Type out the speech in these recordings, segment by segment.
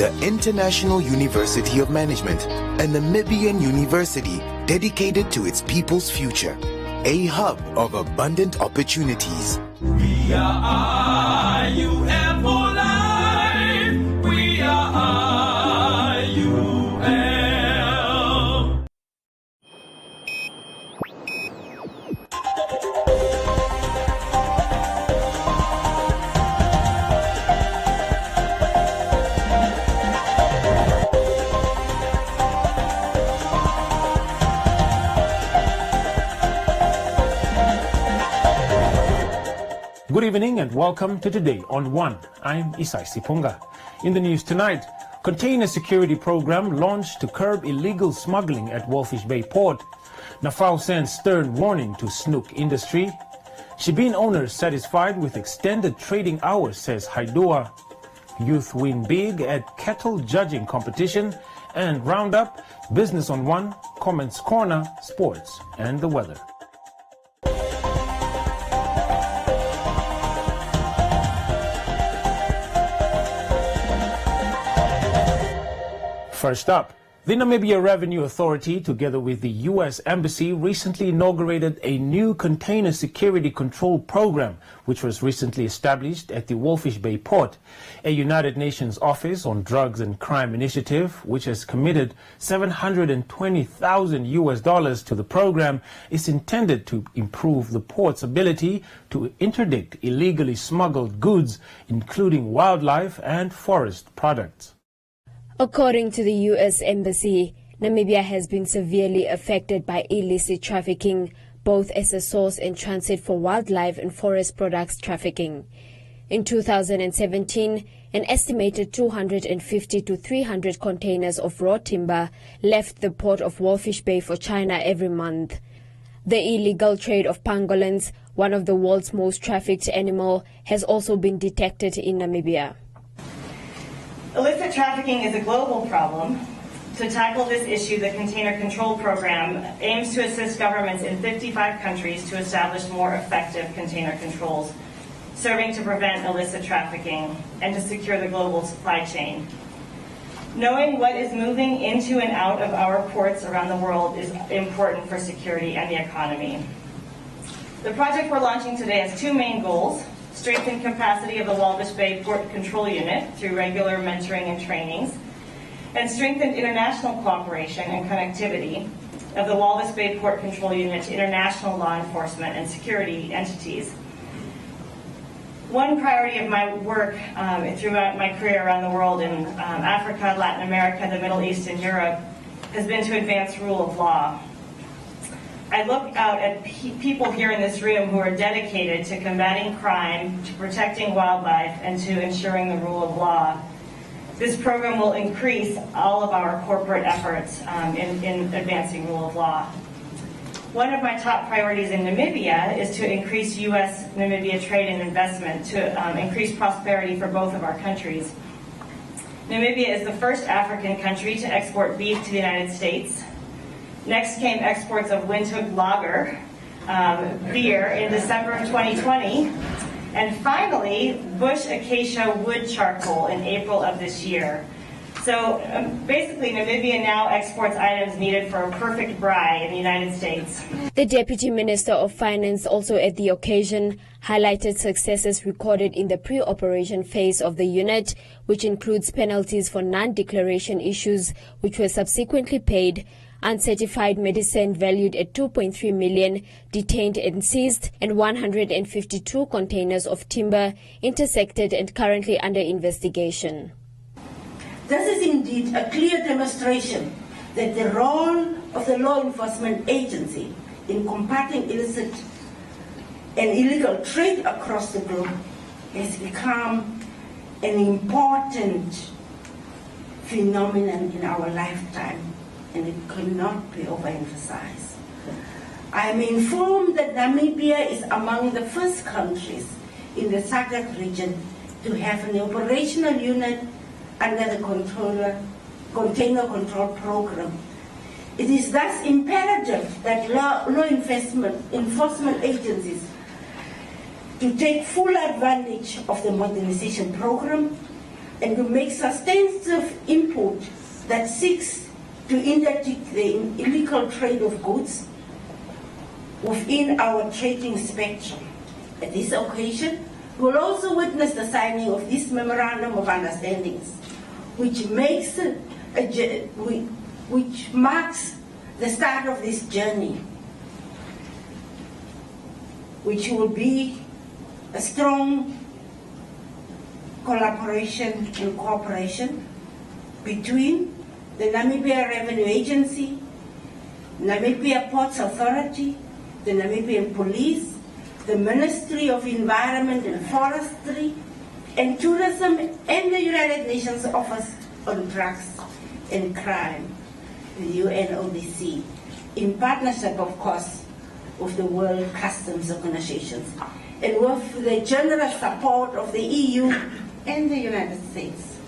The International University of Management, a Namibian university dedicated to its people's future, a hub of abundant opportunities. We are IUM for life. We are IUM. Good evening and welcome to Today on One. I'm Isai Sipunga. In the news tonight, container security program launched to curb illegal smuggling at Walfish Bay Port. Nafao sends stern warning to snook industry. Shebeen owners satisfied with extended trading hours, says Haidua. Youth win big at kettle judging competition. And Roundup, Business on One, Comments Corner, Sports and the weather. First up, the Namibia Revenue Authority, together with the U.S. Embassy, recently inaugurated a new container security control program, which was recently established at the Walfish Bay Port. A United Nations Office on Drugs and Crime initiative, which has committed $720,000 US to the program, is intended to improve the port's ability to interdict illegally smuggled goods, including wildlife and forest products. According to the U.S. Embassy, Namibia has been severely affected by illicit trafficking, both as a source and transit for wildlife and forest products trafficking. In 2017, an estimated 250 to 300 containers of raw timber left the port of Walfish Bay for China every month. The illegal trade of pangolins, one of the world's most trafficked animals, has also been detected in Namibia. Illicit trafficking is a global problem. To tackle this issue, the Container Control Program aims to assist governments in 55 countries to establish more effective container controls, serving to prevent illicit trafficking and to secure the global supply chain. Knowing what is moving into and out of our ports around the world is important for security and the economy. The project we're launching today has two main goals: strengthen capacity of the Walfish Bay Port Control Unit through regular mentoring and trainings, and strengthen international cooperation and connectivity of the Walfish Bay Port Control Unit to international law enforcement and security entities. One priority of my work throughout my career around the world in Africa, Latin America, the Middle East, and Europe has been to advance rule of law. I look out at people here in this room who are dedicated to combating crime, to protecting wildlife, and to ensuring the rule of law. This program will increase all of our corporate efforts in advancing rule of law. One of my top priorities in Namibia is to increase U.S.-Namibia trade and investment to increase prosperity for both of our countries. Namibia is the first African country to export beef to the United States. Next came exports of Windhoek Lager beer in December of 2020. And finally, bush acacia wood charcoal in April of this year. So basically, Namibia now exports items needed for a perfect braai in the United States. The Deputy Minister of Finance, also at the occasion, highlighted successes recorded in the pre-operation phase of the unit, which includes penalties for non-declaration issues, which were subsequently paid, uncertified medicine valued at 2.3 million detained and seized, and 152 containers of timber intersected and currently under investigation. This is indeed a clear demonstration that the role of the law enforcement agency in combating illicit and illegal trade across the globe has become an important phenomenon in our lifetime, and it cannot be overemphasized. I am informed that Namibia is among the first countries in the SADC region to have an operational unit under the Container Control Program. It is thus imperative that law enforcement agencies to take full advantage of the modernization program and to make substantive that seeks to interdict the illegal trade of goods within our trading spectrum. At this occasion, we will also witness the signing of this Memorandum of Understandings, which marks the start of this journey, which will be a strong collaboration and cooperation between the Namibia Revenue Agency, Namibia Ports Authority, the Namibian Police, the Ministry of Environment and Forestry, and Tourism, and the United Nations Office on Drugs and Crime, the UNODC, in partnership, of course, with the World Customs Organizations, and with the generous support of the EU and the United States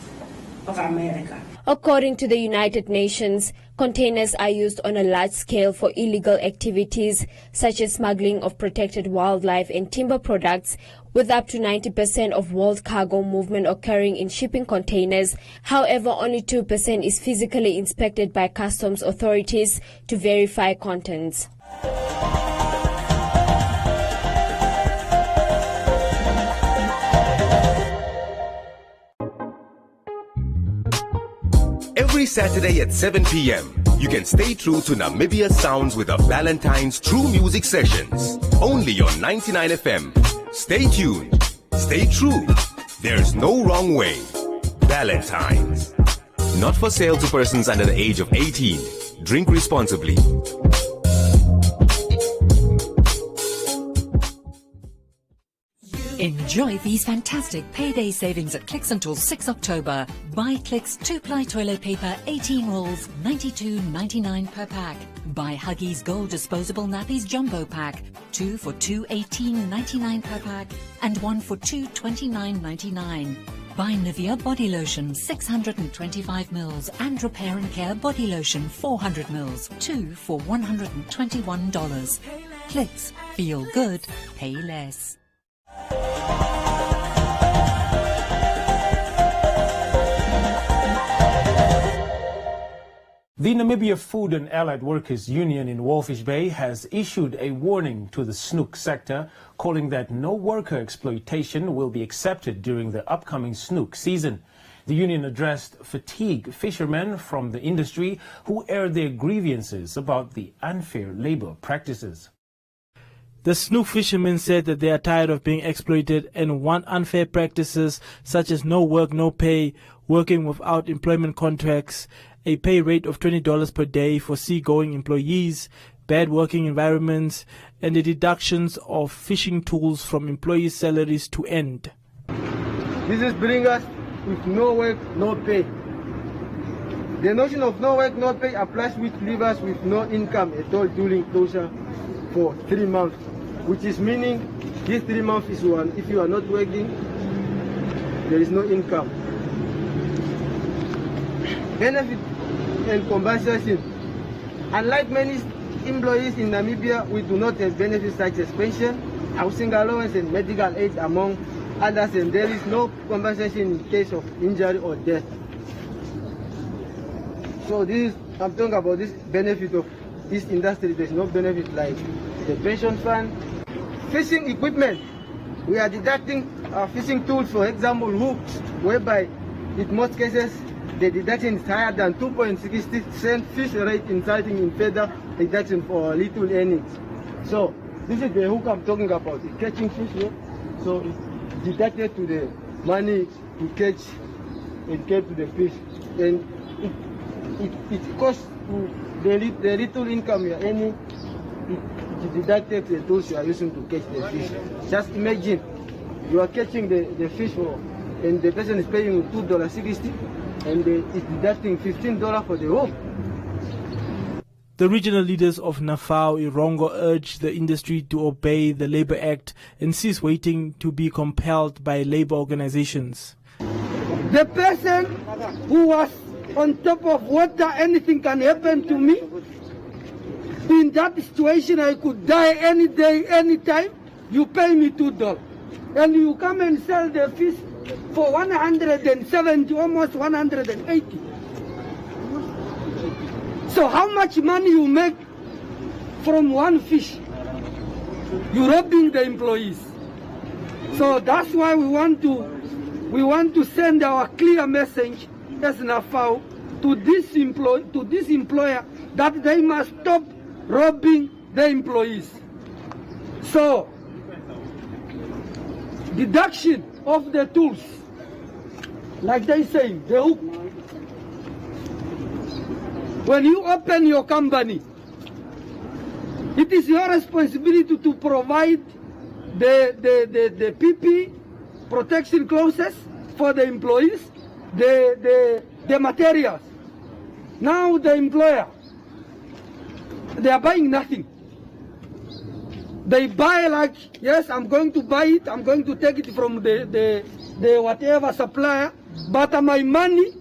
of America. According to the United Nations, containers are used on a large scale for illegal activities such as smuggling of protected wildlife and timber products, with up to 90% of world cargo movement occurring in shipping containers. However, only 2% is physically inspected by customs authorities to verify contents. Every Saturday at 7 p.m., you can stay true to Namibia Sounds with the Valentine's True Music Sessions. Only on 99 FM. Stay tuned. Stay true. There's no wrong way. Valentine's. Not for sale to persons under the age of 18. Drink responsibly. Enjoy these fantastic payday savings at Clicks until 6 October. Buy Clicks 2-ply toilet paper 18 rolls, $92.99 per pack. Buy Huggies Gold Disposable Nappies Jumbo Pack, 2 for $2, $18.99 per pack, and 1 for $2, $29.99. Buy Nivea Body Lotion 625 mils and Repair and Care Body Lotion 400 mils, 2 for $121. Clicks. Feel good. Pay less. The Namibia Food and Allied Workers Union in Walfish Bay has issued a warning to the snook sector, calling that no worker exploitation will be accepted during the upcoming snook season. The union addressed fatigued fishermen from the industry who aired their grievances about the unfair labor practices. The snook fishermen said that they are tired of being exploited and want unfair practices such as no work, no pay, working without employment contracts, a pay rate of $20 per day for seagoing employees, bad working environments, and the deductions of fishing tools from employees' salaries to end. This is bringing us with no work, no pay. The notion of no work, no pay applies which leaves us with no income at all during closure for 3 months, which is meaning this 3 months is one. If you are not working, there is no income. Benefit and compensation. Unlike many employees in Namibia, we do not have benefits such as pension, housing allowance, and medical aid, among others, and there is no compensation in case of injury or death. So I'm talking about this benefit of this industry. There's no benefit like the pension fund. Fishing equipment, we are deducting fishing tools, for example hooks, whereby in most cases the deduction is higher than 2.60 cent fish rate, resulting in further deduction for little earnings. So this is the hook I'm talking about. It's catching fish here, so it's deducted to the money to catch and get to the fish, and it costs the little income you are earning. It deducted the tools you are using to catch the fish. Just imagine you are catching the fish and the person is paying you $2.60 and it's deducting $15 for the hook. The regional leaders of Nafao Irongo urged the industry to obey the Labour Act and cease waiting to be compelled by labour organizations. The person who was on top of water, anything can happen to me. In that situation, I could die any day, any time. You pay me $2. And you come and sell the fish for 170, almost 180. So how much money you make from one fish? You're robbing the employees. So that's why we want to send our clear message as NAFAO to this employer that they must stop robbing the employees. So deduction of the tools, like they say, the hook. When you open your company, it is your responsibility to provide the PP protection clothes for the employees, the materials. Now the employer, they are buying nothing. They buy like, yes, I'm going to buy it, I'm going to take it from the whatever supplier, but my money,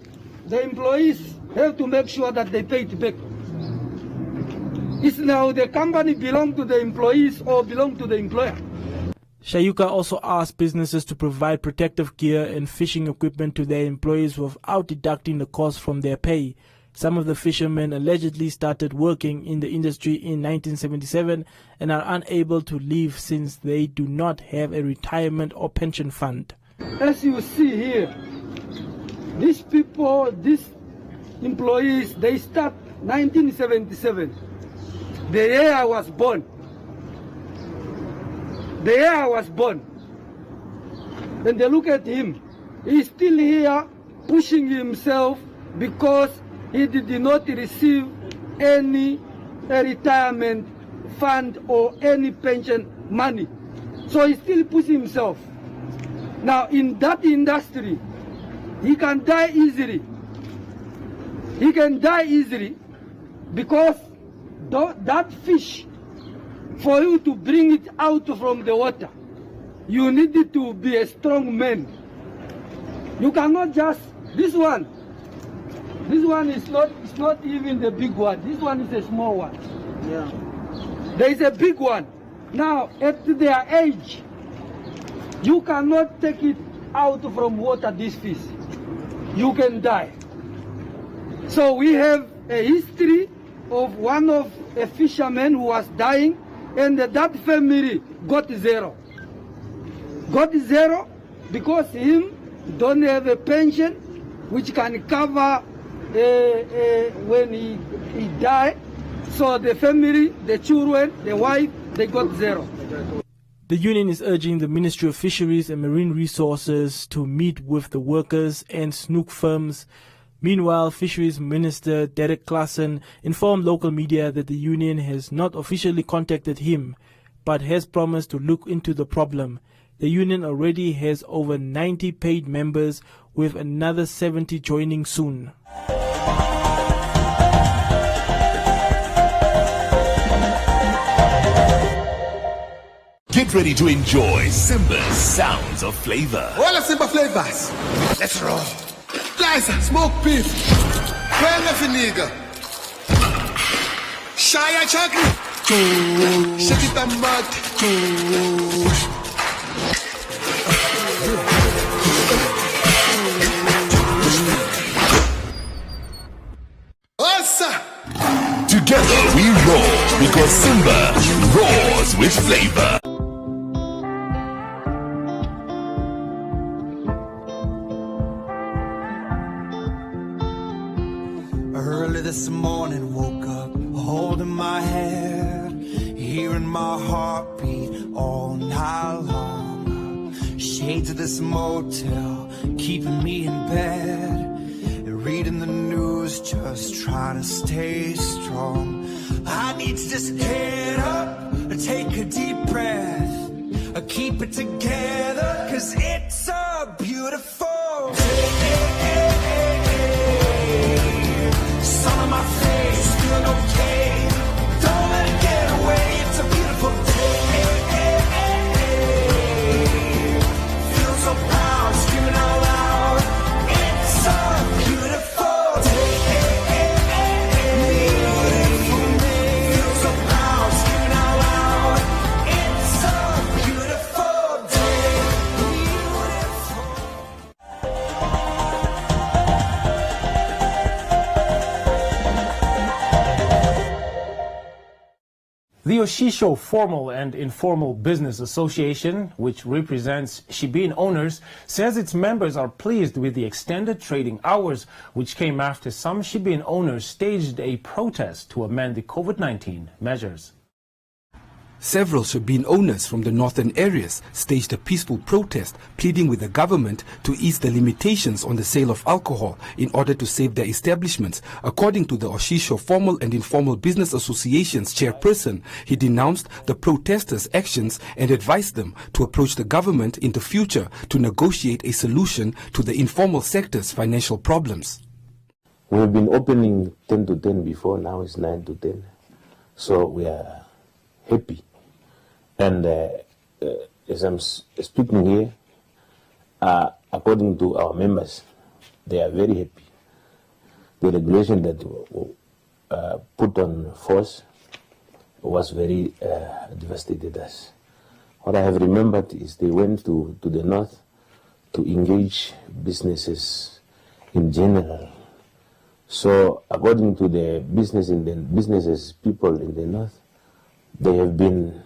the employees have to make sure that they pay it back. It's now the company belong to the employees or belong to the employer. Shayuka also asked businesses to provide protective gear and fishing equipment to their employees without deducting the cost from their pay. Some of the fishermen allegedly started working in the industry in 1977 and are unable to leave since they do not have a retirement or pension fund. As you see here, these people, these employees, they start 1977. The year I was born. The year I was born. Then they look at him. He's still here pushing himself because he did not receive any retirement fund or any pension money. So he still pushes himself. Now in that industry, he can die easily. He can die easily because that fish, for you to bring it out from the water, you need to be a strong man. You cannot just, this one is not even the big one. This one is a small one. Yeah. There is a big one. Now, at their age, you cannot take it out from water, this fish. You can die. So we have a history of one of a fisherman who was dying, and that family got zero. Got zero because him don't have a pension which can cover when he died. So the family, the children, the wife, they got zero. The union is urging the Ministry of Fisheries and Marine Resources to meet with the workers and snook firms. Meanwhile, Fisheries Minister Derek Claassen informed local media that the union has not officially contacted him, but has promised to look into the problem. The union already has over 90 paid members, with another 70 joining soon. Get ready to enjoy Simba's sounds of flavor. All the Simba flavors. Let's roll. Slice, smoke beef. Well, vinegar. Shaya chocolate. Shake it and mud. Together we roar because Simba roars with flavor. Early this morning, woke up holding my head, hearing my heartbeat all night long. Shades of this motel keeping me in bed, reading the news, just trying to stay strong. I need to just get up, take a deep breath, keep it together, 'cause it's a beautiful day. Sun on my face, feeling okay. Don't let it get away, it's a beautiful day. Feel so proud, screaming out loud. It's a beautiful day. Beautiful day. Feel so proud, screaming out loud. It's a beautiful day. Beautiful. The Oshisho Formal and Informal Business Association, which represents Shebeen owners, says its members are pleased with the extended trading hours, which came after some Shebeen owners staged a protest to amend the COVID-19 measures. Several Shebeen owners from the northern areas staged a peaceful protest pleading with the government to ease the limitations on the sale of alcohol in order to save their establishments. According to the Oshisho Formal and Informal Business Association's chairperson, he denounced the protesters' actions and advised them to approach the government in the future to negotiate a solution to the informal sector's financial problems. We have been opening 10 to 10 before, now it's 9 to 10. So we are happy. And as I'm speaking here, according to our members, they are very happy. The regulation that put on force was very devastated us. What I have remembered is they went to the north to engage businesses in general. So according to the businesses people in the north, they have been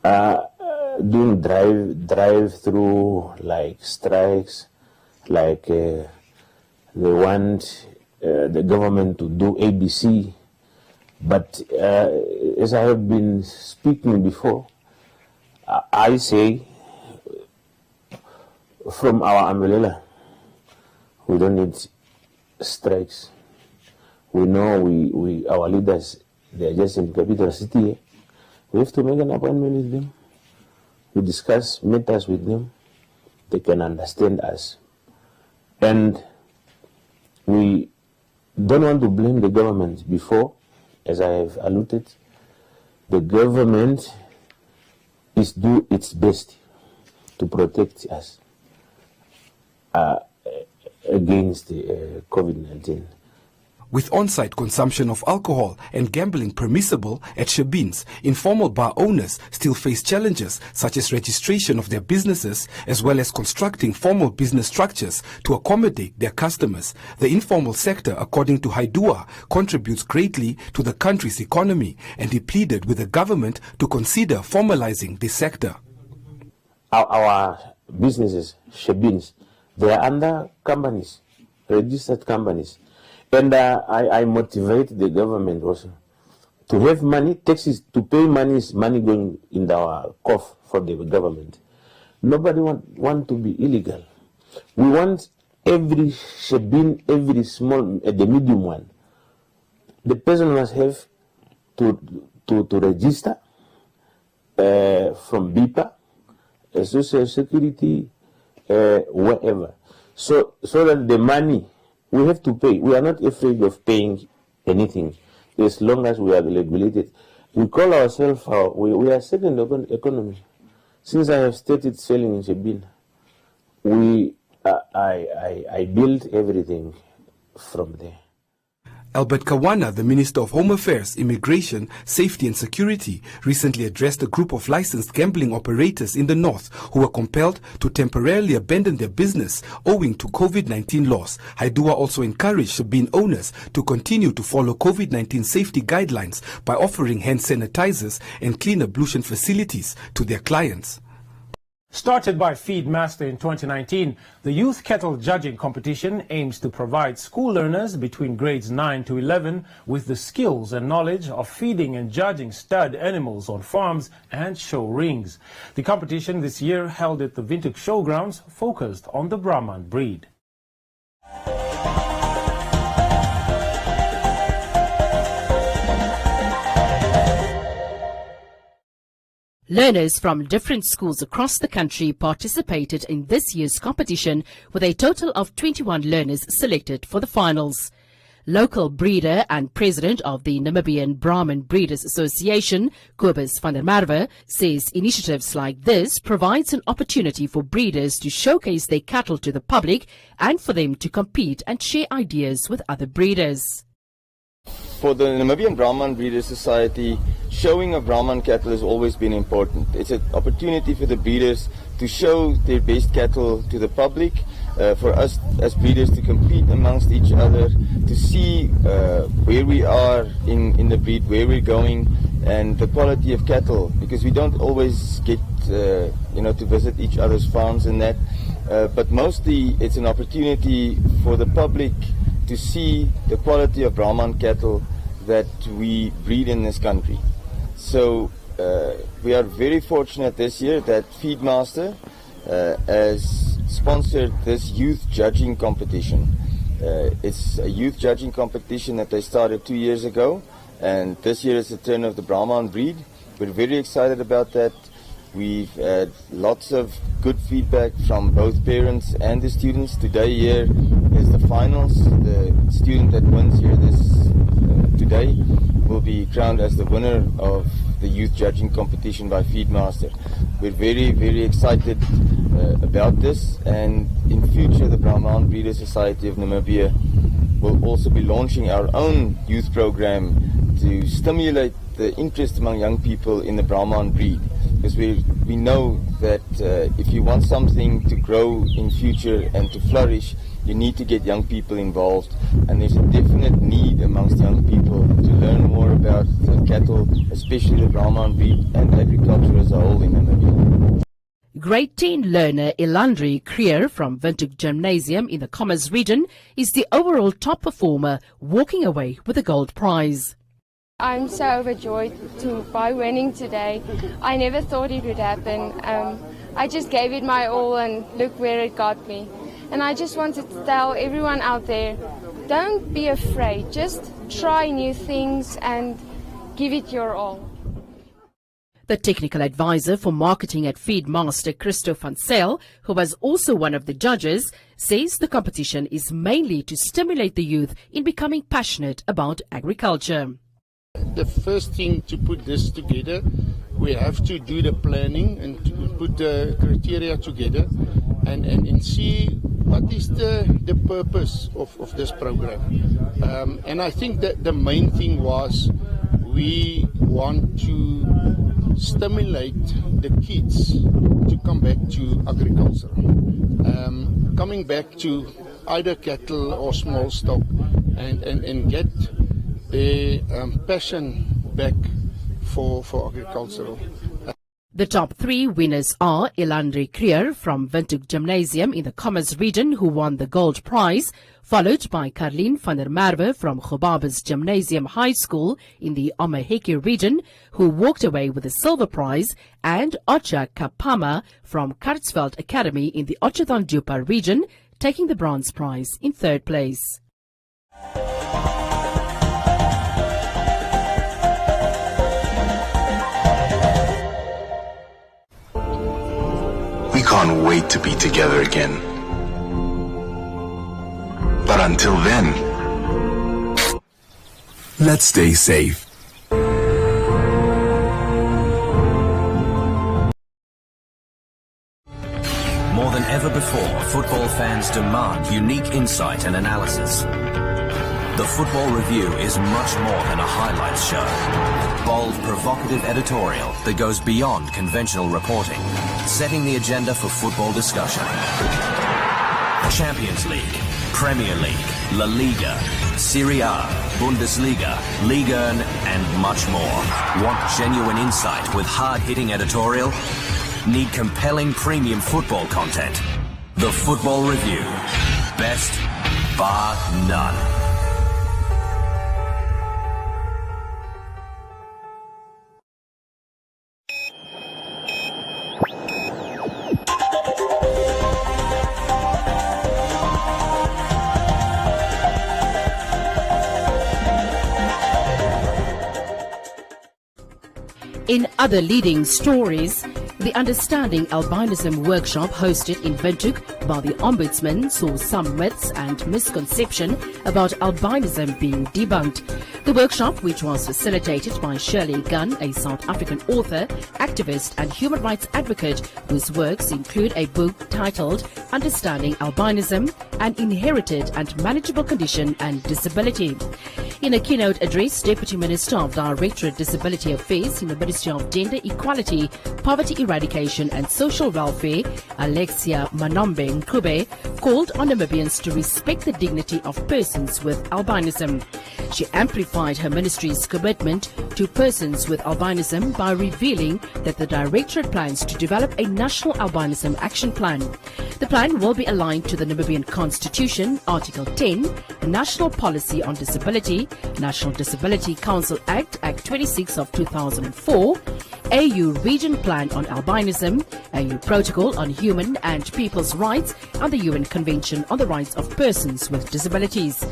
doing drive-through, like strikes, like they want the government to do ABC. But as I have been speaking before, I say from our umbrella, we don't need strikes. We know our leaders, they are just in capital city. We have to make an appointment with them. We discuss matters with them. They can understand us. And we don't want to blame the government. Before, as I have alluded, the government is do its best to protect us against the COVID-19. With on-site consumption of alcohol and gambling permissible at Shebeens, informal bar owners still face challenges such as registration of their businesses as well as constructing formal business structures to accommodate their customers. The informal sector, according to Haidua, contributes greatly to the country's economy, and he pleaded with the government to consider formalizing this sector. Our businesses, Shebeens, they are under companies, registered companies. And I motivate the government also to have money, taxes, to pay money is money going in our cough for the government. Nobody want to be illegal. We want every Shebeen, every small, the medium one. The person must have to register from BIPA, Social Security, wherever. So that the money, we have to pay. We are not afraid of paying anything as long as we are regulated. We call ourselves, we are second economy. Since I have started selling in Shebeen, I built everything from there. Albert Kawana, the Minister of Home Affairs, Immigration, Safety and Security, recently addressed a group of licensed gambling operators in the north who were compelled to temporarily abandon their business owing to COVID-19 laws. Haidua also encouraged Shebeen owners to continue to follow COVID-19 safety guidelines by offering hand sanitizers and clean ablution facilities to their clients. Started by Feedmaster in 2019, the Youth Kettle Judging Competition aims to provide school learners between grades 9 to 11 with the skills and knowledge of feeding and judging stud animals on farms and show rings. The competition this year, held at the Windhoek Showgrounds, focused on the Brahman breed. Learners from different schools across the country participated in this year's competition, with a total of 21 learners selected for the finals. Local breeder and president of the Namibian Brahman Breeders Association, Kobus van der Merwe, says initiatives like this provides an opportunity for breeders to showcase their cattle to the public and for them to compete and share ideas with other breeders. For the Namibian Brahman Breeders Society, showing of Brahman cattle has always been important. It's an opportunity for the breeders to show their best cattle to the public, for us as breeders to compete amongst each other, to see where we are in the breed, where we're going, and the quality of cattle, because we don't always get to visit each other's farms and that, but mostly it's an opportunity for the public to see the quality of Brahman cattle that we breed in this country. So we are very fortunate this year that Feedmaster has sponsored this youth judging competition. It's a youth judging competition that they started 2 years ago, and this year is the turn of the Brahman breed. We're very excited about that. We've had lots of good feedback from both parents and the students. Today here is the finals. The student that wins here today will be crowned as the winner of the youth judging competition by Feedmaster. We're very, very excited about this, and in future the Brahman Breeders Society of Namibia will also be launching our own youth program to stimulate the interest among young people in the Brahman breed, because we know that if you want something to grow in future and to flourish, you need to get young people involved, and there's a definite need amongst young people to learn more about cattle, especially the Brahman breed, and agriculture as a whole in Namibia. Grade 10 learner Elandri Creer from Windhoek Gymnasium in the Commerce region is the overall top performer, walking away with a gold prize. I'm so overjoyed by winning today. I never thought it would happen. I just gave it my all, and look where it got me. And I just wanted to tell everyone out there, don't be afraid. Just try new things and give it your all. The technical advisor for marketing at Feedmaster, Christo van Zyl, who was also one of the judges, says the competition is mainly to stimulate the youth in becoming passionate about agriculture. The first thing to put this together, we have to do the planning and to put the criteria together and see what is the purpose of this program. And I think that the main thing was we want to stimulate the kids to come back to agriculture, coming back to either cattle or small stock, and get their passion back for agricultural. The top 3 winners are Elandri Creer from Windhoek Gymnasium in the Commerce region, who won the gold prize, followed by Carlien van der Merwe from Gobabes Gymnasium High School in the Omaheke region, who walked away with the silver prize, and Ocha Kapama from Kartsveld Academy in the Otjadon-Dupa region, taking the bronze prize in 3rd place. We can't wait to be together again. But until then, let's stay safe. More than ever before, football fans demand unique insight and analysis. The Football Review is much more than a highlights show. Bold, provocative editorial that goes beyond conventional reporting, setting the agenda for football discussion. Champions League, Premier League, La Liga, Serie A, Bundesliga, Liga 1, and much more. Want genuine insight with hard-hitting editorial? Need compelling premium football content? The Football Review. Best, bar none. In other leading stories, the Understanding Albinism workshop hosted in Windhoek, while the Ombudsman saw some myths and misconception about albinism being debunked. The workshop, which was facilitated by Shirley Gunn, a South African author, activist and human rights advocate whose works include a book titled Understanding Albinism, an Inherited and Manageable Condition and Disability. In a keynote address, Deputy Minister of Directorate Disability Affairs in the Ministry of Gender Equality, Poverty Eradication and Social Welfare, Alexia Manombe Nkube, called on Namibians to respect the dignity of persons with albinism. She amplified her ministry's commitment to persons with albinism by revealing that the Directorate plans to develop a national albinism action plan. The plan will be aligned to the Namibian Constitution, Article 10, National Policy on Disability, National Disability Council Act, Act 26 of 2004, AU Region Plan on Albinism, AU Protocol on Human and People's Rights, and the UN Convention on the Rights of Persons with Disabilities.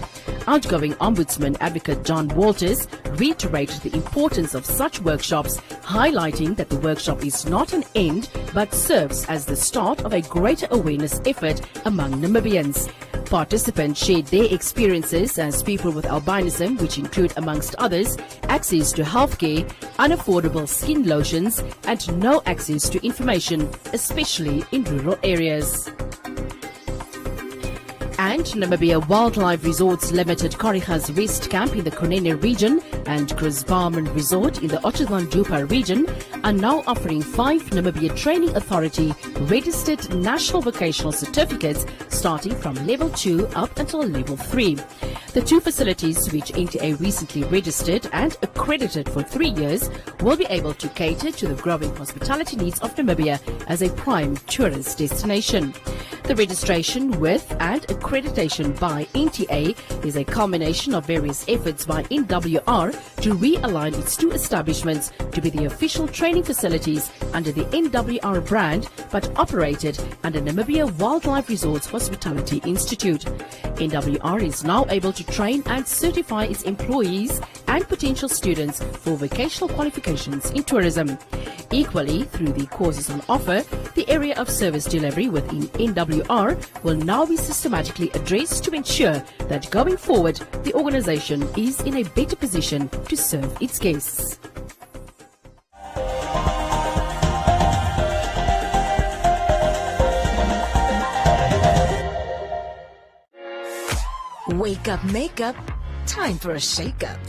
Outgoing Ombudsman Advocate John Walters reiterated the importance of such workshops, highlighting that the workshop is not an end but serves as the start of a greater awareness effort among Namibians. Participants shared their experiences as people with albinism, which include, amongst others, access to healthcare, unaffordable skin lotions, and no access to information, especially in rural areas. And Namibia Wildlife Resorts Limited Koriga's Rest Camp in the Kunene region and Chris Barman Resort in the Otjozondjupa region are now offering 5 Namibia Training Authority registered national vocational certificates starting from level 2 up until level 3. The 2 facilities, which NTA recently registered and accredited for 3 years, will be able to cater to the growing hospitality needs of Namibia as a prime tourist destination. The registration with and accreditation by NTA is a culmination of various efforts by NWR to realign its 2 establishments to be the official training facilities under the NWR brand, but operated under Namibia Wildlife Resorts Hospitality Institute. NWR is now able to train and certify its employees and potential students for vocational qualifications in tourism. Equally, through the courses on offer, the area of service delivery within NWR will now be systematically addressed to ensure that going forward, the organization is in a better position to serve its guests. Wake up makeup, time for a shake-up.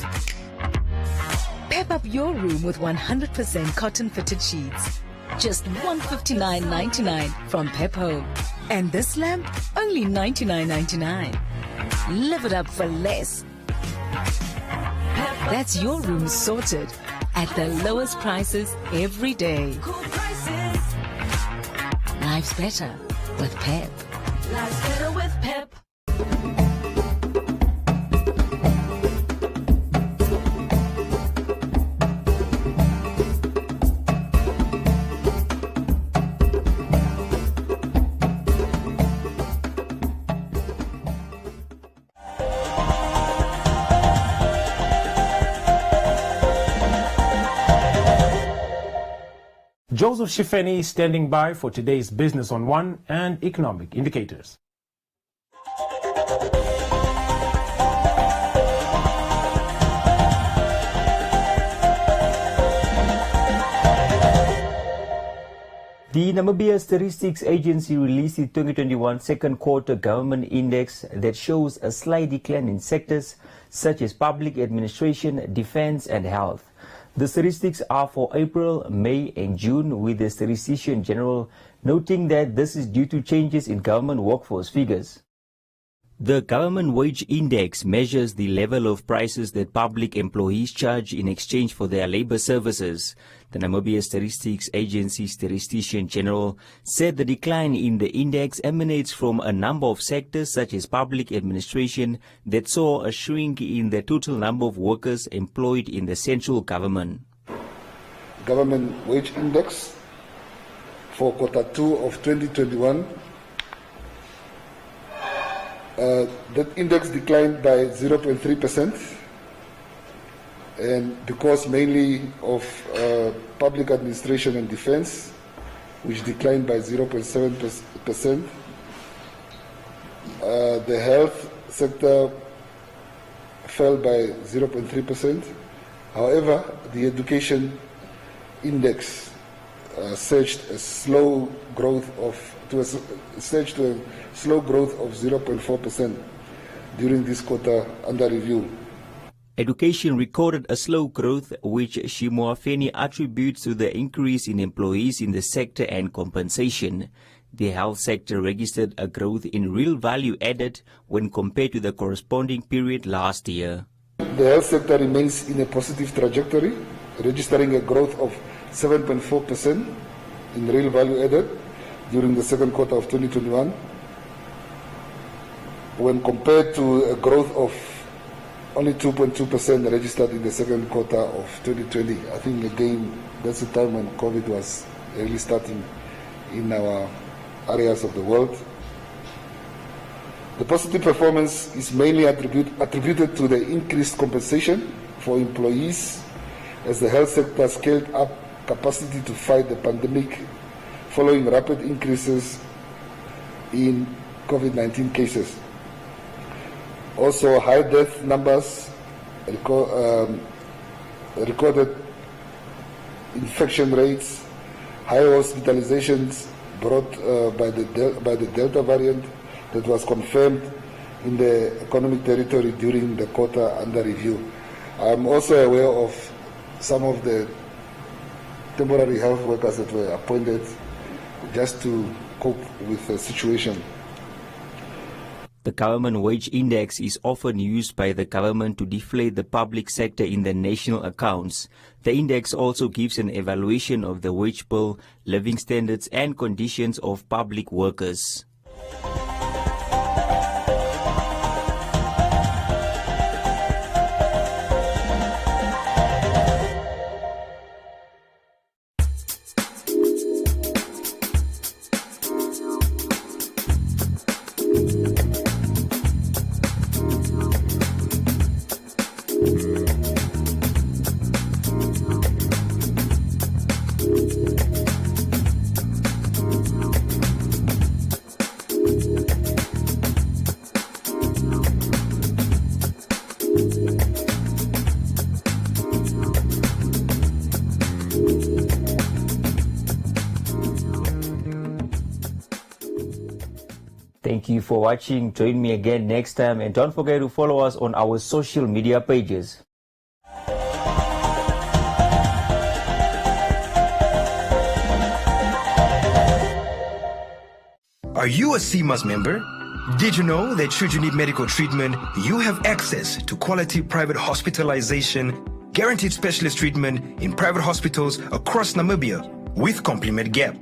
Pep up your room with 100% cotton fitted sheets. Just $159.99 from Pep Home. And this lamp, only $99.99. Live it up for less. That's your room sorted at the lowest prices every day. Life's better with Pep. Life's better with Pep. Joseph Shifeni standing by for today's Business on One and Economic Indicators. The Namibia Statistics Agency released the 2021 second quarter government index that shows a slight decline in sectors such as public administration, defense and health. The statistics are for April, May and June, with the Statistician General noting that this is due to changes in government workforce figures. The Government Wage Index measures the level of prices that public employees charge in exchange for their labor services. The Namibia Statistics Agency Statistician General said the decline in the index emanates from a number of sectors such as public administration that saw a shrink in the total number of workers employed in the central government. Government Wage Index for quarter 2 of 2021. That index declined by 0.3%, and because mainly of public administration and defense, which declined by 0.7%. The health sector fell by 0.3%. However, the education index surged a slow growth of 0.4% during this quarter under review. Education recorded a slow growth, which Shimoafeni attributes to the increase in employees in the sector and compensation. The health sector registered a growth in real value added when compared to the corresponding period last year. The health sector remains in a positive trajectory, registering a growth of 7.4% in real value added during the second quarter of 2021, when compared to a growth of only 2.2% registered in the second quarter of 2020. I think again that's the time when COVID was really starting in our areas of the world. The positive performance is mainly attributed to the increased compensation for employees as the health sector scaled up capacity to fight the pandemic following rapid increases in COVID-19 cases. Also, high death numbers, recorded infection rates, high hospitalizations brought by the Delta variant that was confirmed in the economic territory during the quarter under review. I am also aware of some of the temporary health workers that were appointed just to cope with the situation. The government wage index is often used by the government to deflate the public sector in the national accounts. The index also gives an evaluation of the wage bill, living standards and conditions of public workers. Thank you for watching. Join me again next time, and don't forget to follow us on our social media pages. Are you a CMAS member? Did you know that should you need medical treatment, you have access to quality private hospitalization, guaranteed specialist treatment in private hospitals across Namibia with Compliment Gap?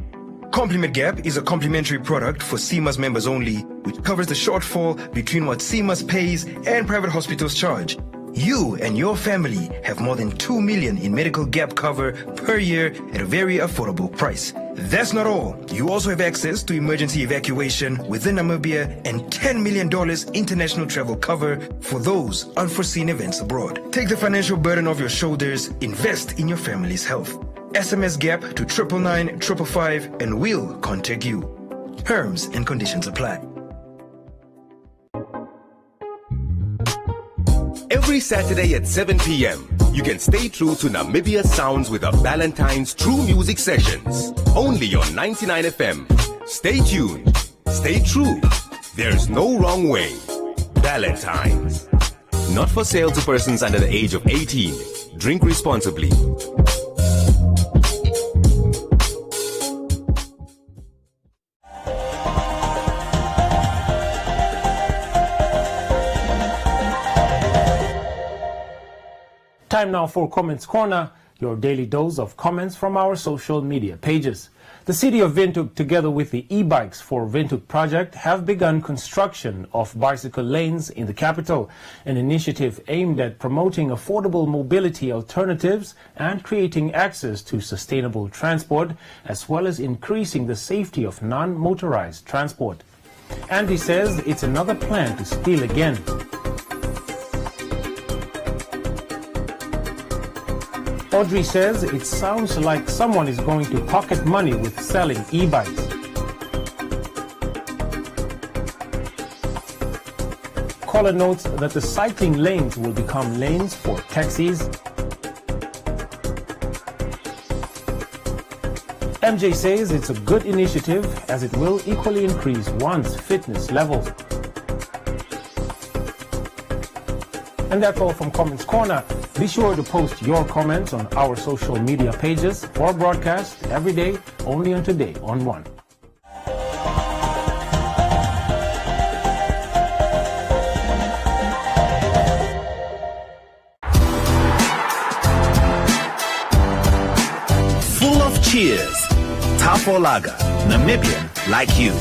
Compliment Gap is a complimentary product for CMAS members only, which covers the shortfall between what CMAS pays and private hospitals charge. You and your family have more than 2 million in medical gap cover per year at a very affordable price. That's not all. You also have access to emergency evacuation within Namibia and $10 million international travel cover for those unforeseen events abroad. Take the financial burden off your shoulders, invest in your family's health. SMS GAP to 999 555 and we'll contact you. Terms and conditions apply. Every Saturday at 7 p.m., you can stay true to Namibia Sounds with the Valentine's True Music Sessions. Only on 99 FM. Stay tuned. Stay true. There's no wrong way. Valentine's. Not for sale to persons under the age of 18. Drink responsibly. Time now for Comments Corner, your daily dose of comments from our social media pages. The city of Windhoek, together with the e-bikes for Windhoek project, have begun construction of bicycle lanes in the capital, an initiative aimed at promoting affordable mobility alternatives and creating access to sustainable transport, as well as increasing the safety of non-motorized transport. Andy says it's another plan to steal again. Audrey says it sounds like someone is going to pocket money with selling e-bikes. Caller notes that the cycling lanes will become lanes for taxis. MJ says it's a good initiative as it will equally increase one's fitness levels. And that's all from Comments Corner. Be sure to post your comments on our social media pages for broadcast every day, only on Today on One. Full of cheers. Tafolaga, Namibian like you.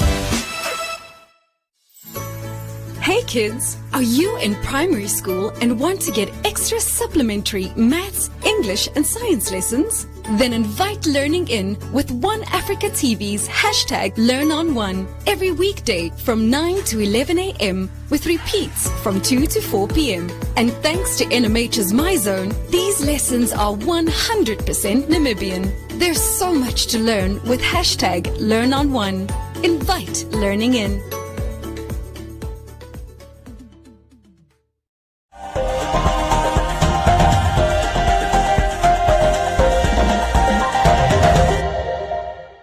Hey kids, are you in primary school and want to get extra supplementary maths, English and science lessons? Then invite Learning in with One Africa TV's #LearnOnOne every weekday from 9 to 11 a.m. with repeats from 2 to 4 p.m. And thanks to NMH's MyZone, these lessons are 100% Namibian. There's so much to learn with #LearnOnOne. Invite Learning in.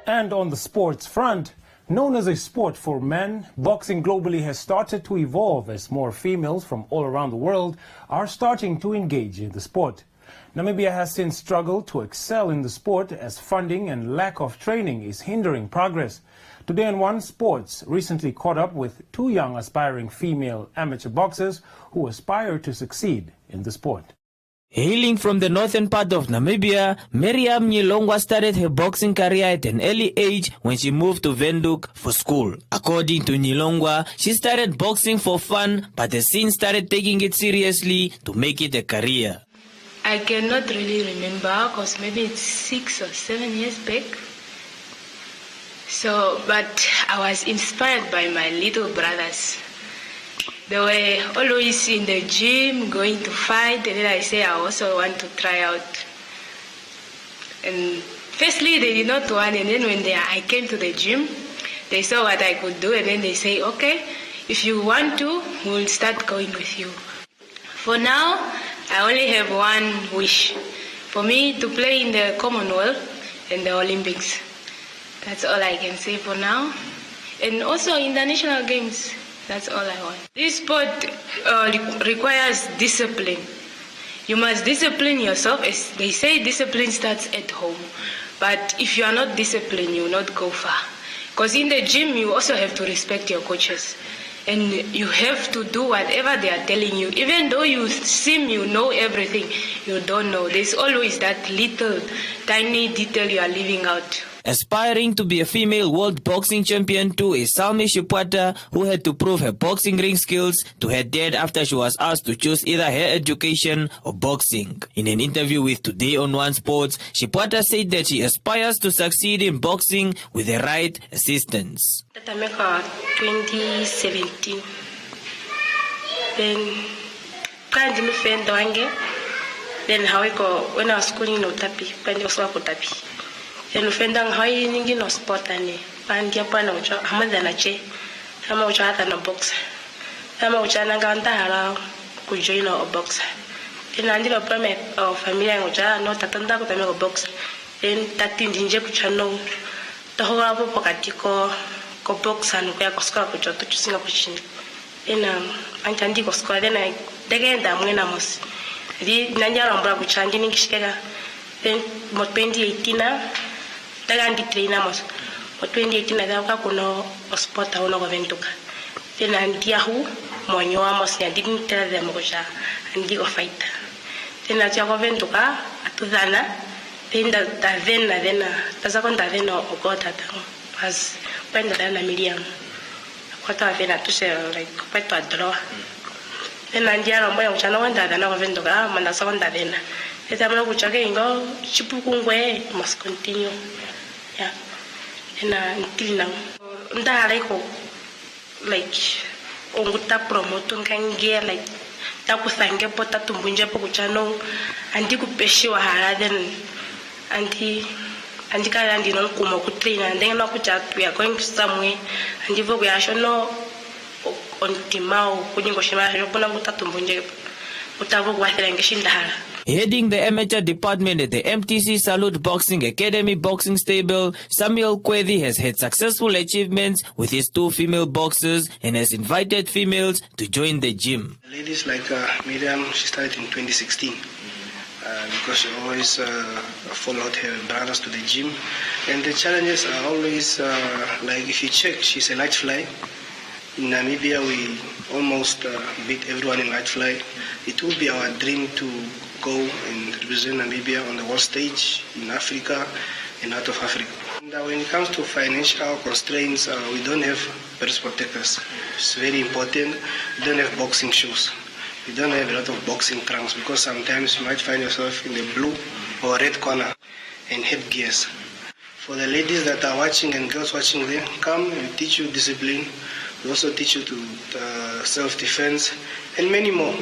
And on the sports front, known as a sport for men, boxing globally has started to evolve as more females from all around the world are starting to engage in the sport. Namibia has since struggled to excel in the sport as funding and lack of training is hindering progress. Today on One Sports recently caught up with two young aspiring female amateur boxers who aspire to succeed in the sport. Hailing from the northern part of Namibia, Miriam Nyilongwa started her boxing career at an early age when she moved to Windhoek for school. According to Nyilongwa, she started boxing for fun but has since started taking it seriously to make it a career. I cannot really remember because maybe it's 6 or 7 years back. But I was inspired by my little brothers. They were always in the gym, going to fight, and then I say I also want to try out. And firstly, they did not want, and then when I came to the gym, they saw what I could do, and then they say, okay, if you want to, we'll start going with you. For now, I only have one wish, for me to play in the Commonwealth and the Olympics. That's all I can say for now. And also international games. That's all I want. This sport requires discipline. You must discipline yourself. As they say, discipline starts at home. But if you are not disciplined, you will not go far. Because in the gym, you also have to respect your coaches. And you have to do whatever they are telling you. Even though you seem you know everything, you don't know. There's always that little, tiny detail you are leaving out. Aspiring to be a female world boxing champion too is Salmi Shipwata, who had to prove her boxing ring skills to her dad after she was asked to choose either her education or boxing. In an interview with Today on One Sports, Shipwata said that she aspires to succeed in boxing with the right assistance. 2017. Then when I was schooling in Utapi, then ufendang hai ningi no sport ani pandia pana ucha hamadana che sama ucha hata no boxer sama ucha nanganta hala ku join no boxer then andi lo prame familia ucha no tatanda ko tame ko boxer then tatindi nje kucha no to ho abo pakati ko boxer no ya koska ko choto chusinga kuchini then antandi ko skola then I degenda mwena mos di nanjala mbra kucha ndi ningishikega then mo 2018 Tagandi trainamos. O 2018 na kuno sport uno go ventuka. Tena ndiahu monyoamos ya didn't tell them goja andi go fight. Tena tia go ventuka atudana tenda tavena dena tazakonda vena ogota tang pas penda dana Miriam. Kwata vena tuse like kwato adro. Tena ndiara mboya uchana wanda dana go ventuka manda sakonda vena. Teta mna kuchake ingo chipukungwe must continue. Yeah, and until now, like onguta promote kange like takusange pota tumbunje pokuchano andi kupeshiwa hala then andi kala ndi non kuma ku train and then no kucha we are going somewhere andi vogu ya shono on timao kunyingo shima shopona mutatumbunje utavo kwa thengeshinda hala Heading the amateur department at the MTC Salute Boxing Academy boxing stable, Samuel Kwedi has had successful achievements with his 2 female boxers and has invited females to join the gym. Ladies like Miriam, she started in 2016 because she always followed her brothers to the gym. And the challenges are always, like if you check, she's a light fly. In Namibia, we almost beat everyone in light fly. It will be our dream to go and represent Namibia on the world stage in Africa and out of Africa. And when it comes to financial constraints, we don't have purse protectors. It's very important. We don't have boxing shoes. We don't have a lot of boxing trunks because sometimes you might find yourself in the blue or red corner and headgears. For the ladies that are watching and girls watching there, come and teach you discipline. We also teach you to self-defense and many more.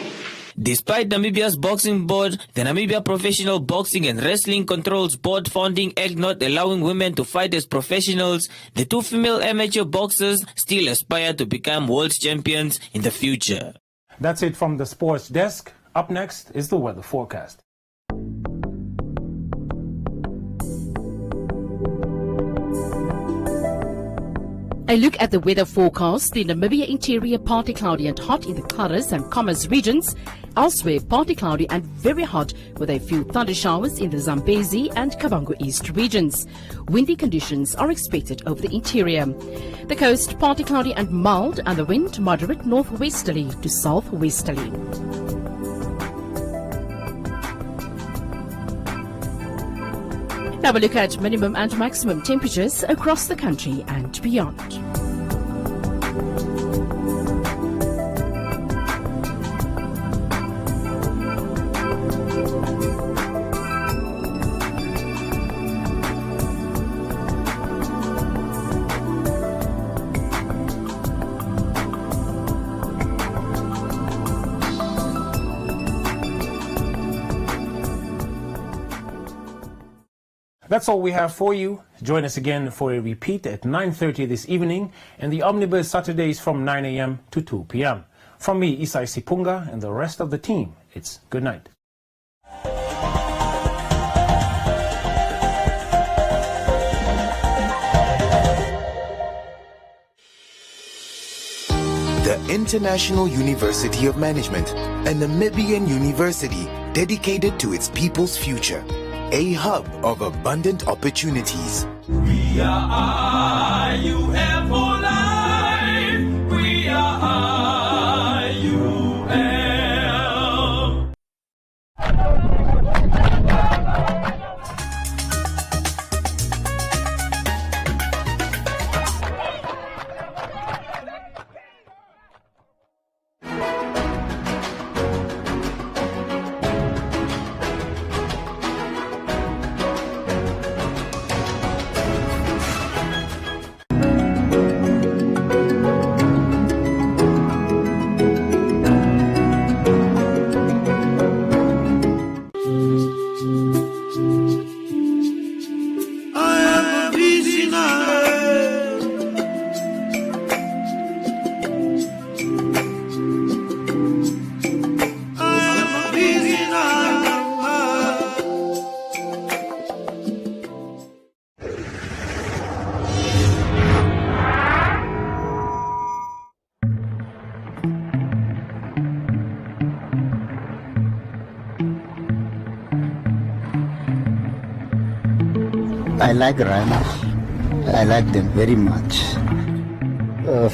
Despite Namibia's boxing board, the Namibia Professional Boxing and Wrestling Controls Board Founding Act not allowing women to fight as professionals, the 2 female amateur boxers still aspire to become world champions in the future. That's it from the sports desk. Up next is the weather forecast. A look at the weather forecast. The Namibia interior partly cloudy and hot in the Karas and Commerce regions. Elsewhere, partly cloudy and very hot with a few thunder showers in the Zambezi and Kavango East regions. Windy conditions are expected over the interior. The coast, partly cloudy and mild, and the wind moderate northwesterly to southwesterly. Now we look at minimum and maximum temperatures across the country and beyond. That's all we have for you. Join us again for a repeat at 9:30 this evening and the Omnibus Saturdays from 9 a.m. to 2 p.m. From me, Isai Sipunga, and the rest of the team, it's good night. The International University of Management, a Namibian university dedicated to its people's future. A hub of abundant opportunities. We are IUM for life. We are IUM. I like rhinos. I like them very much.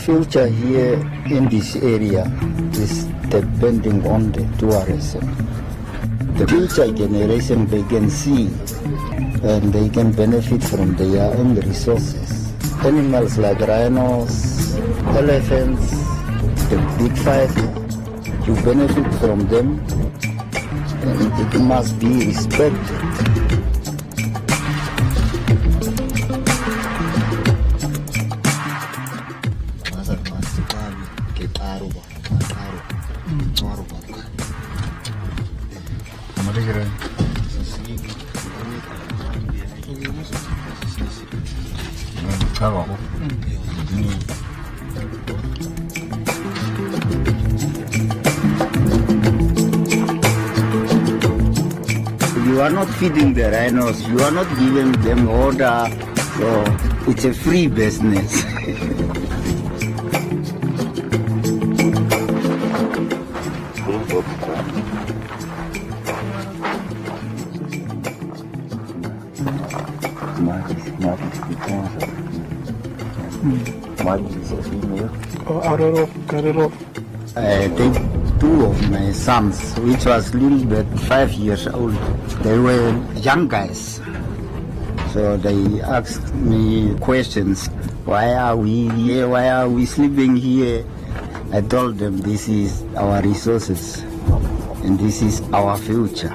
Future here in this area is depending on the tourism. The future generation, they can see and they can benefit from their own resources. Animals like rhinos, elephants, the big 5, you benefit from them and it must be respected. are not feeding the rhinos. You are not giving them order. So it's a free business. I take two of my sons, which was little bit 5 years old. They were young guys. So they asked me questions. Why are we here? Why are we sleeping here? I told them this is our resources and this is our future.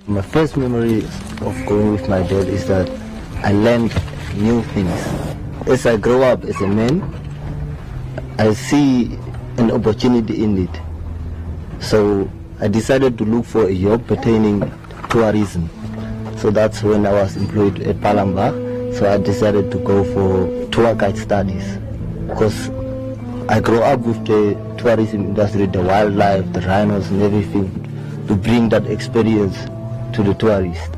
My first memory of going with my dad is that I learned new things. As I grow up as a man, I see an opportunity in it. So I decided to look for a job pertaining to tourism. So that's when I was employed at Palamba. So I decided to go for tour guide studies. Because I grew up with the tourism industry, the wildlife, the rhinos and everything, to bring that experience to the tourists.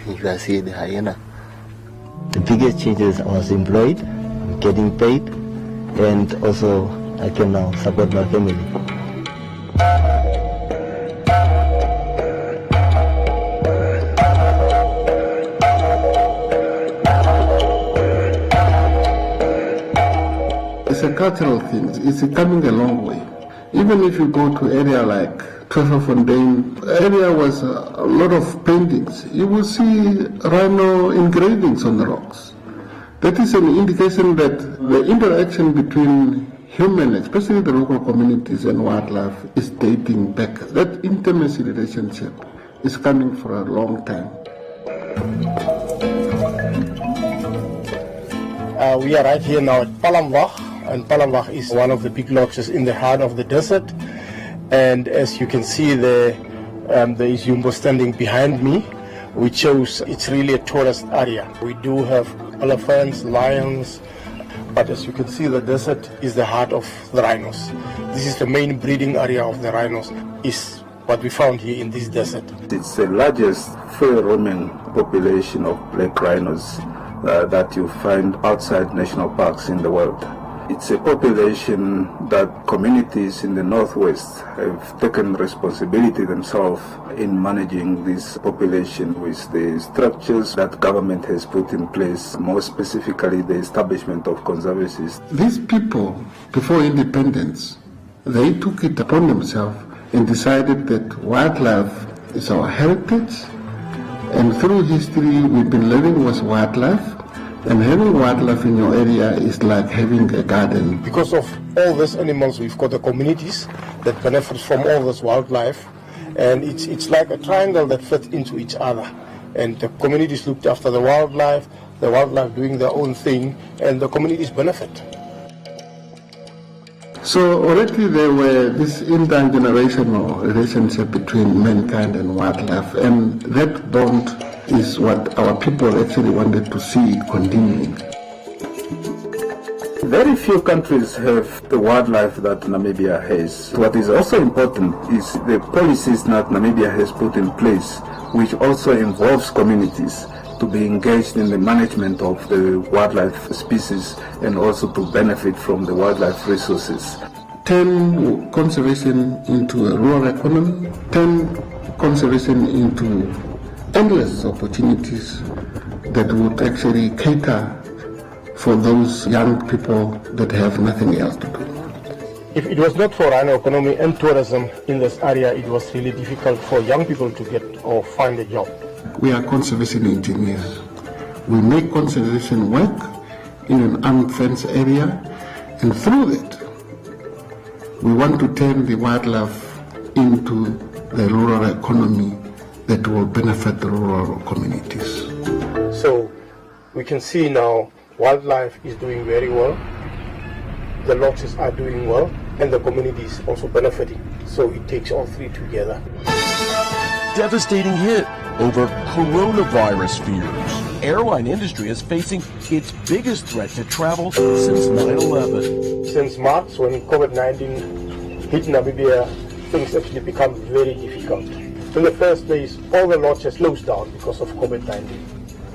You can see the hyena. The biggest changes, I was employed, getting paid, and also I can now support my family. It's a cultural thing. It's coming a long way. Even if you go to area like Tweefontein, area was a lot of paintings. You will see rhino engravings on the rocks. That is an indication that the interaction between human, especially the local communities and wildlife, is dating back. That intimacy relationship is coming for a long time. We are right here now at Palamba, and Palamba is one of the big lodges in the heart of the desert. And as you can see there is Jumbo standing behind me, which shows it's really a tourist area. We do have elephants, lions, but as you can see, the desert is the heart of the rhinos. This is the main breeding area of the rhinos, is what we found here in this desert. It's the largest free-roaming population of black rhinos that you find outside national parks in the world. It's a population that communities in the northwest have taken responsibility themselves in managing this population with the structures that government has put in place, more specifically the establishment of conservancies. These people, before independence, they took it upon themselves and decided that wildlife is our heritage, and through history we've been living with wildlife. And having wildlife in your area is like having a garden. Because of all these animals, we've got the communities that benefit from all this wildlife, and it's like a triangle that fits into each other. And the communities looked after the wildlife doing their own thing, and the communities benefit. So already there were this intergenerational relationship between mankind and wildlife, and that bond is what our people actually wanted to see continuing. Very few countries have the wildlife that Namibia has. What is also important is the policies that Namibia has put in place, which also involves communities to be engaged in the management of the wildlife species and also to benefit from the wildlife resources. Turn conservation into a rural economy, turn conservation into endless opportunities that would actually cater for those young people that have nothing else to do. If it was not for rhino economy and tourism in this area, it was really difficult for young people to get or find a job. We are conservation engineers. We make conservation work in an unfenced area, and through that, we want to turn the wildlife into the rural economy that will benefit the rural communities. So we can see now wildlife is doing very well, the lodges are doing well, and the community is also benefiting. So it takes all three together. Devastating hit over coronavirus fears. Airline industry is facing its biggest threat to travel since 9/11. Since March, when COVID-19 hit Namibia, things actually become very difficult. In the first place, all the lodges closed down because of COVID-19.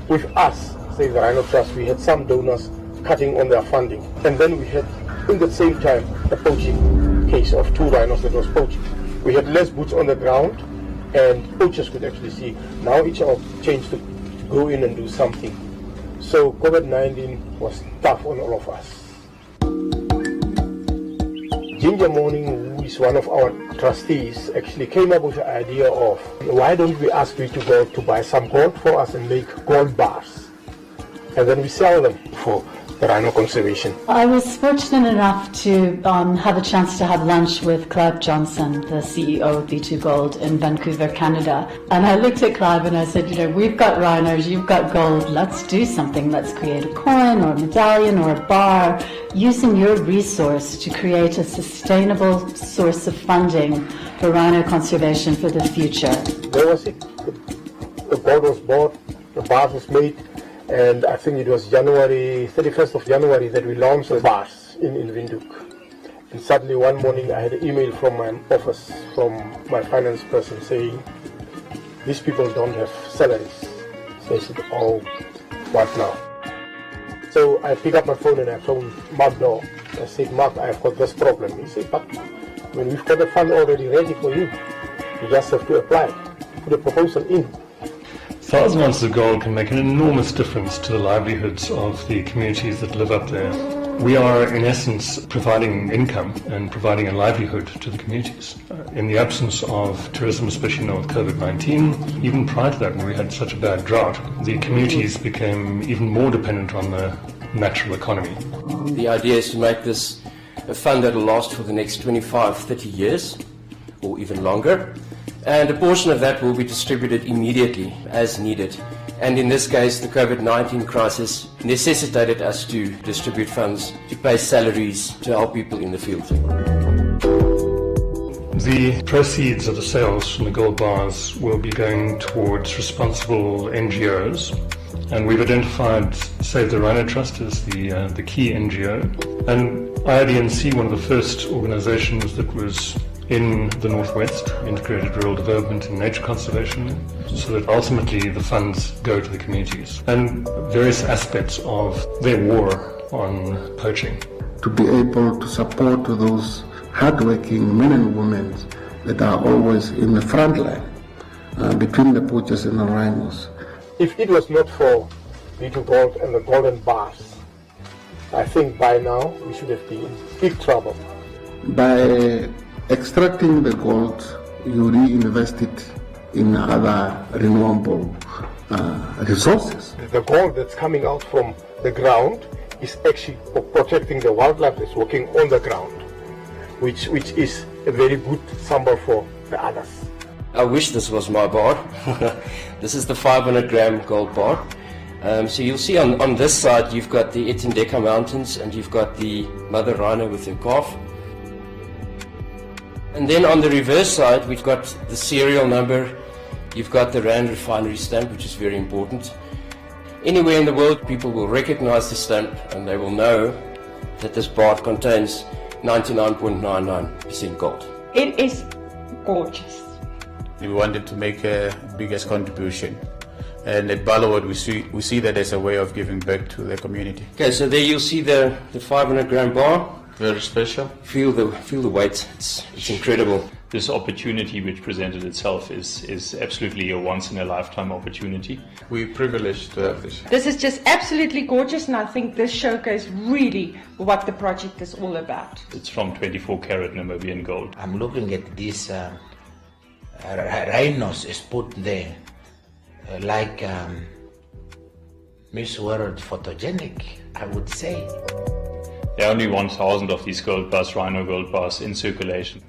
With us, say the Rhino Trust, we had some donors cutting on their funding. And then we had, in the same time, a poaching case of 2 rhinos that was poaching. We had less boots on the ground, and poachers could actually see. Now it's all changed to go in and do something. So COVID-19 was tough on all of us. Ginger Morning, who is one of our trustees, actually came up with the idea of, why don't we ask you to go to buy some gold for us and make gold bars, and then we sell them for the rhino conservation. I was fortunate enough to have a chance to have lunch with Clive Johnson, the CEO of B2 Gold in Vancouver, Canada. And I looked at Clive and I said, we've got rhinos, you've got gold, let's do something. Let's create a coin or a medallion or a bar using your resource to create a sustainable source of funding for rhino conservation for the future. There was it. The gold was bought, the bars was made, and I think it was 31st of January that we launched the bars in Windhoek. And suddenly one morning I had an email from my office, from my finance person, saying, these people don't have salaries. So I said, oh, what now? So I picked up my phone and I phoned Mark Daw. I said, Mark, I've got this problem. He said, but we've got the fund already ready for you. You just have to apply, put a proposal in. 1,000 ounces of gold can make an enormous difference to the livelihoods of the communities that live up there. We are, in essence, providing income and providing a livelihood to the communities. In the absence of tourism, especially now with COVID-19, even prior to that, when we had such a bad drought, the communities became even more dependent on the natural economy. The idea is to make this a fund that will last for the next 25, 30 years, or even longer. And a portion of that will be distributed immediately as needed. And in this case, the COVID-19 crisis necessitated us to distribute funds to pay salaries to help people in the field. The proceeds of the sales from the gold bars will be going towards responsible NGOs. And we've identified Save the Rhino Trust as the key NGO. And IRDNC, one of the first organizations that was in the Northwest, integrated rural development and nature conservation, so that ultimately the funds go to the communities and various aspects of their war on poaching. To be able to support those hardworking men and women that are always in the front line between the poachers and the rhinos. If it was not for B2 Gold and the golden bars, I think by now we should have been in big trouble. By extracting the gold, you reinvest it in other renewable resources. The gold that's coming out from the ground is actually protecting the wildlife that's walking on the ground, which is a very good symbol for the others. I wish this was my bar. This is the 500 gram gold bar. So you'll see on this side you've got the Etendeka Mountains and you've got the mother rhino with her calf. And then on the reverse side we've got the serial number, you've got the Rand Refinery stamp, which is very important. Anywhere in the world people will recognize the stamp and they will know that this bar contains 99.99% gold. It is gorgeous. We wanted to make a biggest contribution. And at Ballowwood we see that as a way of giving back to the community. Okay, so there you'll see the 500 gram bar. Very special. Feel the weight. It's incredible. This opportunity which presented itself is absolutely a once-in-a-lifetime opportunity. We're privileged to have this. This is just absolutely gorgeous, and I think this showcase really what the project is all about. It's from 24 karat Namibian gold. I'm looking at these rhinos is put there like Miss World photogenic, I would say. There are only 1,000 of these gold bars, rhino gold bars, in circulation.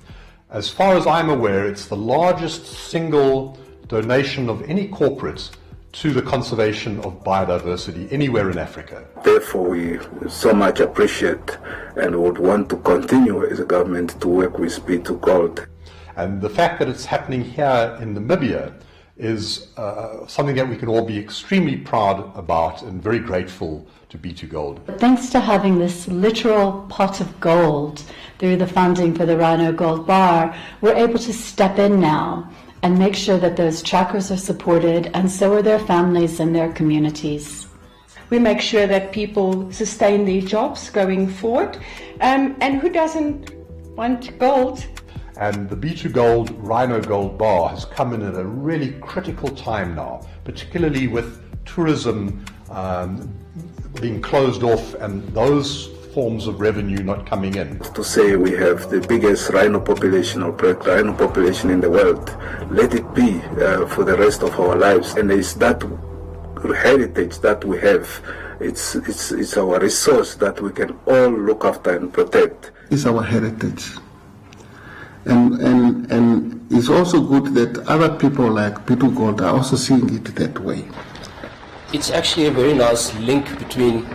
As far as I'm aware, it's the largest single donation of any corporate to the conservation of biodiversity anywhere in Africa. Therefore, we so much appreciate and would want to continue as a government to work with B2 Gold. And the fact that it's happening here in Namibia is something that we can all be extremely proud about and very grateful to B2 Gold. Thanks to having this literal pot of gold through the funding for the Rhino Gold Bar, we're able to step in now and make sure that those trackers are supported, and so are their families and their communities. We make sure that people sustain their jobs going forward, and who doesn't want gold? And the B2 Gold Rhino Gold Bar has come in at a really critical time now, particularly with tourism being closed off and those forms of revenue not coming in. To say we have the biggest rhino population or black rhino population in the world, let it be for the rest of our lives. And it's that heritage that we have, it's our resource that we can all look after and protect. It's our heritage. And it's also good that other people like B2 Gold are also seeing it that way. It's actually a very nice link between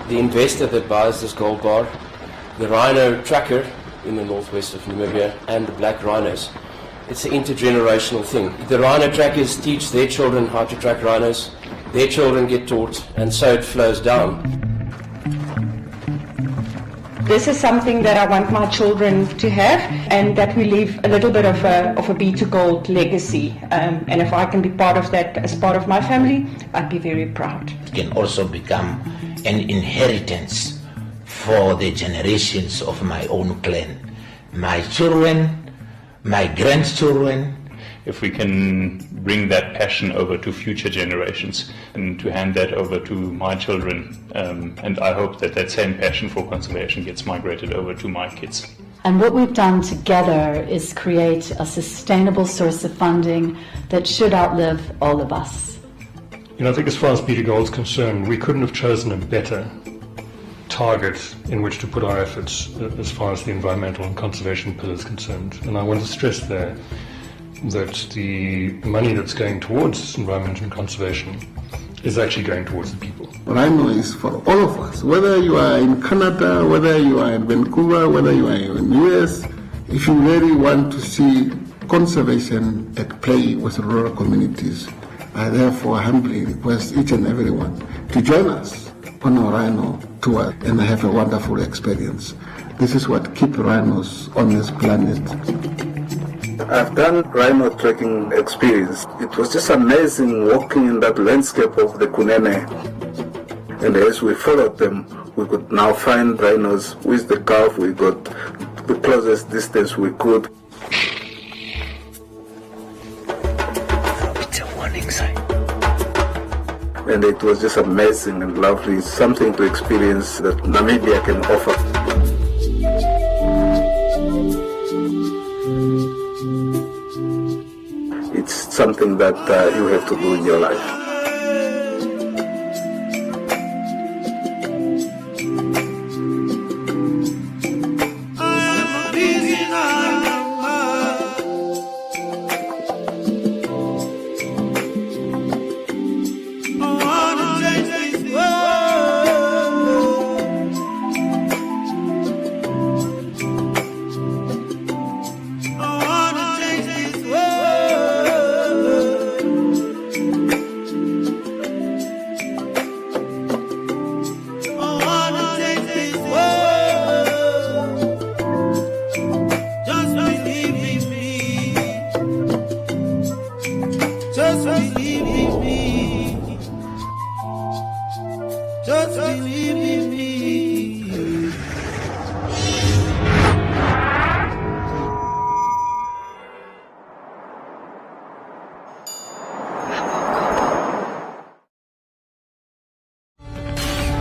the investor that buys this gold bar, the rhino tracker in the northwest of Namibia, and the black rhinos. It's an intergenerational thing. The rhino trackers teach their children how to track rhinos, their children get taught, and so it flows down. This is something that I want my children to have, and that we leave a little bit of a B2 Gold legacy. And if I can be part of that as part of my family, I'd be very proud. It can also become an inheritance for the generations of my own clan. My children, my grandchildren. If we can bring that passion over to future generations and to hand that over to my children, and I hope that that same passion for conservation gets migrated over to my kids. And what we've done together is create a sustainable source of funding that should outlive all of us. You know, I think as far as B2 Gold is concerned, we couldn't have chosen a better target in which to put our efforts as far as the environmental and conservation pillar is concerned. And I want to stress there that the money that's going towards environment and conservation is actually going towards the people. Rhino is for all of us, whether you are in Canada, whether you are in Vancouver, whether you are in the US. If you really want to see conservation at play with rural communities, I therefore humbly request each and everyone to join us on our rhino tour and have a wonderful experience. This is what keeps rhinos on this planet. I've done rhino trekking experience. It was just amazing walking in that landscape of the Kunene. And as we followed them, we could now find rhinos with the calf. We got the closest distance we could. It's a warning sign. And it was just amazing and lovely, something to experience that Namibia can offer. It's something that you have to do in your life.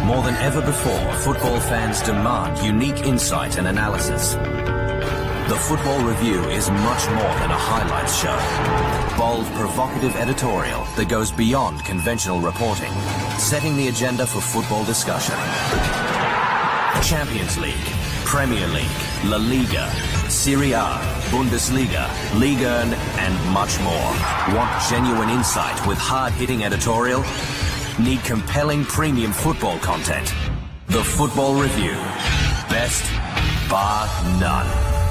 More than ever before, football fans demand unique insight and analysis. The Football Review is much more than a highlights show. Bold, provocative editorial that goes beyond conventional reporting, setting the agenda for football discussion. Champions League, Premier League, La Liga, Serie A, Bundesliga, Liga and and much more. Want genuine insight with hard-hitting editorial? Need compelling premium football content? The Football Review. Best bar none.